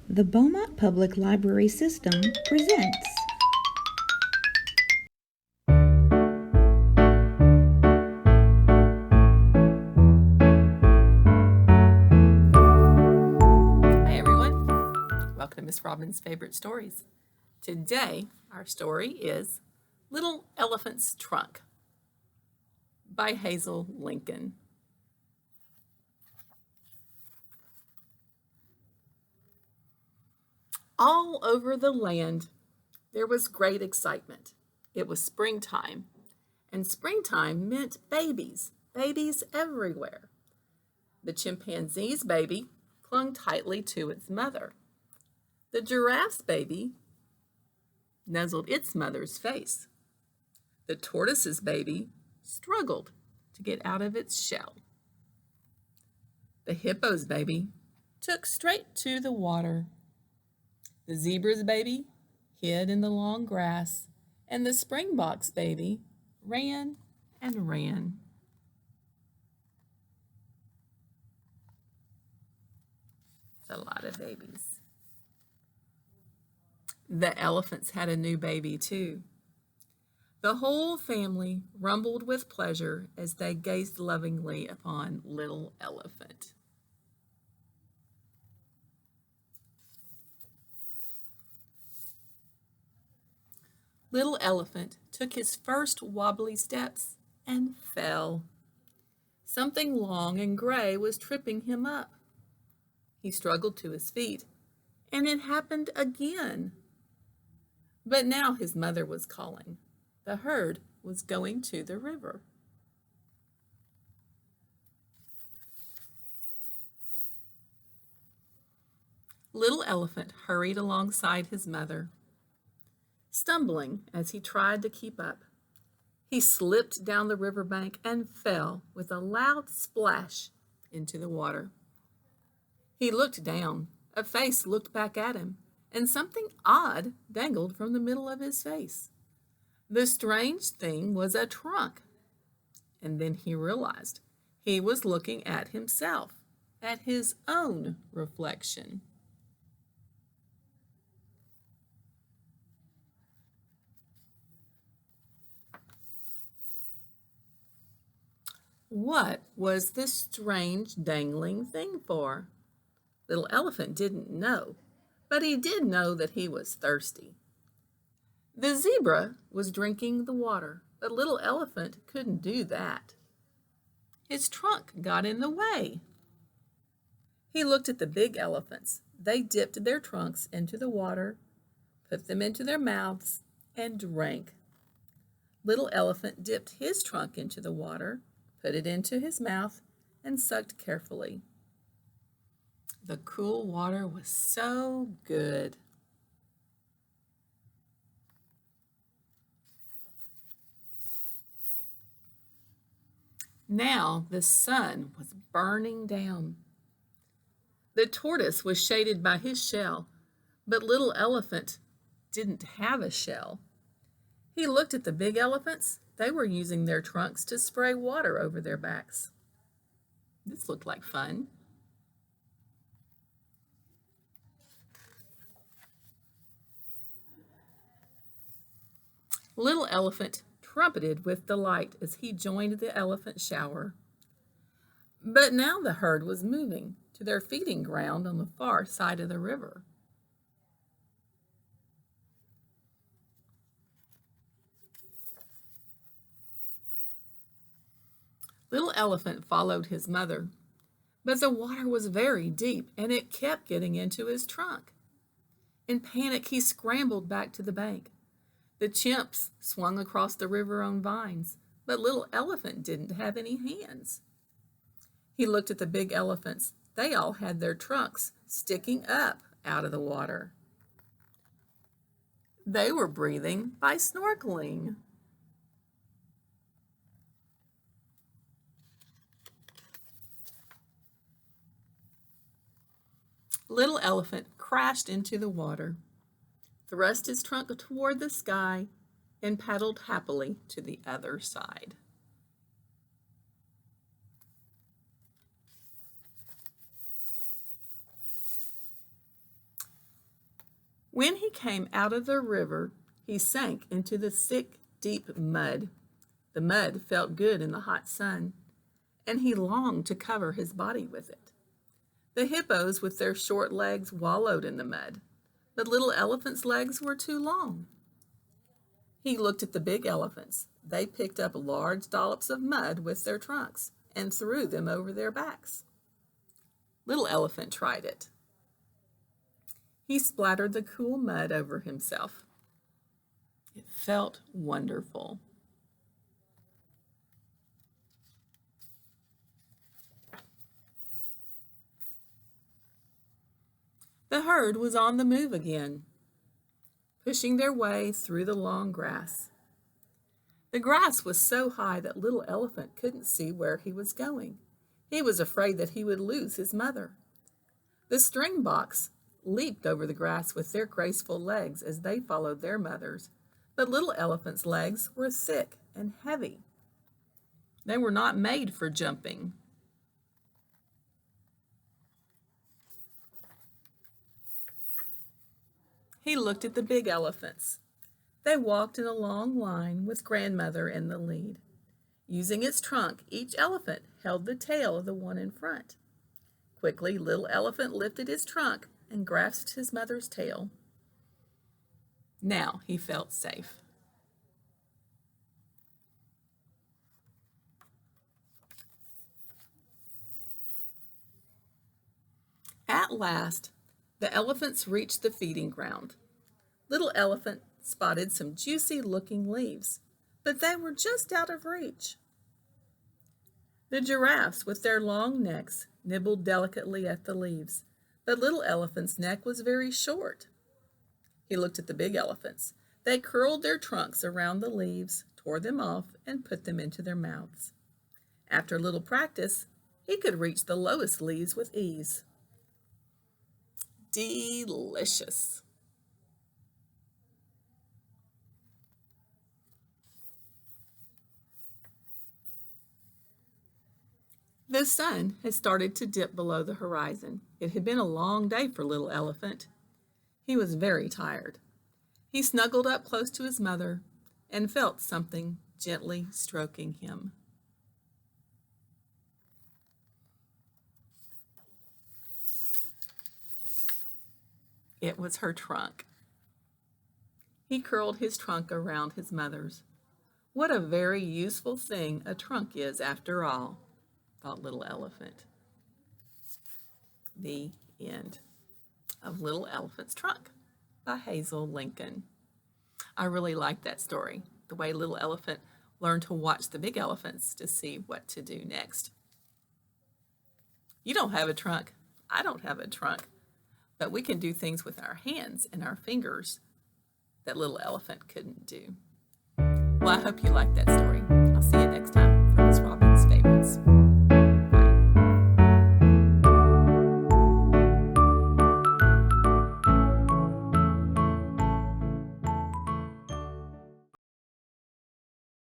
The Beaumont Public Library System presents. Hi everyone, welcome to Miss Robin's Favorite Stories. Today our story is Little Elephant's Trunk by Hazel Lincoln. All over the land there was great excitement. It was springtime, and springtime meant babies everywhere. The chimpanzee's baby clung tightly to its mother. The giraffe's baby nuzzled its mother's face. The tortoise's baby struggled to get out of its shell. The hippo's baby took straight to the water. The zebra's baby hid in the long grass, and the springbok's baby ran and ran. It's a lot of babies. The elephants had a new baby too. The whole family rumbled with pleasure as they gazed lovingly upon Little Elephant. Little Elephant took his first wobbly steps and fell. Something long and gray was tripping him up. He struggled to his feet, and it happened again. But now his mother was calling. The herd was going to the river. Little Elephant hurried alongside his mother, stumbling as he tried to keep up. He slipped down the riverbank and fell with a loud splash into the water. He looked down. A face looked back at him, and something odd dangled from the middle of his face. The strange thing was a trunk. And then he realized he was looking at himself, at his own reflection. What was the strange dangling thing for? Little Elephant didn't know, but he did know that he was thirsty. The zebra was drinking the water, but Little Elephant couldn't do that. His trunk got in the way. He looked at the big elephants. They dipped their trunks into the water, put them into their mouths, and drank. Little Elephant dipped his trunk into the water, put it into his mouth, and sucked carefully. The cool water was so good. Now the sun was burning down. The tortoise was shaded by his shell, but Little Elephant didn't have a shell. He looked at the big elephants. They were using their trunks to spray water over their backs. This looked like fun. Little Elephant trumpeted with delight as he joined the elephant shower. But now the herd was moving to their feeding ground on the far side of the river. Little Elephant followed his mother, but the water was very deep and it kept getting into his trunk. In panic, he scrambled back to the bank. The chimps swung across the river on vines, but Little Elephant didn't have any hands. He looked at the big elephants. They all had their trunks sticking up out of the water. They were breathing by snorkeling. Little Elephant crashed into the water, thrust his trunk toward the sky, and paddled happily to the other side. When he came out of the river, he sank into the thick, deep mud. The mud felt good in the hot sun, and he longed to cover his body with it. The hippos with their short legs wallowed in the mud, but little elephant's legs were too long. He looked at the big elephants. They picked up large dollops of mud with their trunks and threw them over their backs. Little elephant tried it. He splattered the cool mud over himself. It felt wonderful. The herd was on the move again, pushing their way through the long grass. The grass was so high that little elephant couldn't see where he was going. He was afraid that he would lose his mother. The stringboks leaped over the grass with their graceful legs as they followed their mothers, but little elephant's legs were thick and heavy. They were not made for jumping. He looked at the big elephants. They walked in a long line with grandmother in the lead. Using its trunk, each elephant held the tail of the one in front. Quickly, little elephant lifted his trunk and grasped his mother's tail. Now he felt safe. At last, the elephants reached the feeding ground. Little elephant spotted some juicy-looking leaves, but they were just out of reach. The giraffes, with their long necks, nibbled delicately at the leaves, but little elephant's neck was very short. He looked at the big elephants. They curled their trunks around the leaves, tore them off, and put them into their mouths. After a little practice, he could reach the lowest leaves with ease. Delicious. The sun had started to dip below the horizon. It had been a long day for little elephant. He was very tired. He snuggled up close to his mother and felt something gently stroking him. It was her trunk. He curled his trunk around his mother's. What a very useful thing a trunk is after all, thought little elephant. The end of Little Elephant's Trunk by Hazel Lincoln. I really like that story, the way little elephant learned to watch the big elephants to see what to do next. You don't have a trunk. I don't have a trunk. But we can do things with our hands and our fingers that little elephant couldn't do. Well, I hope you liked that story. I'll see you next time for Miss Robin's Favorites.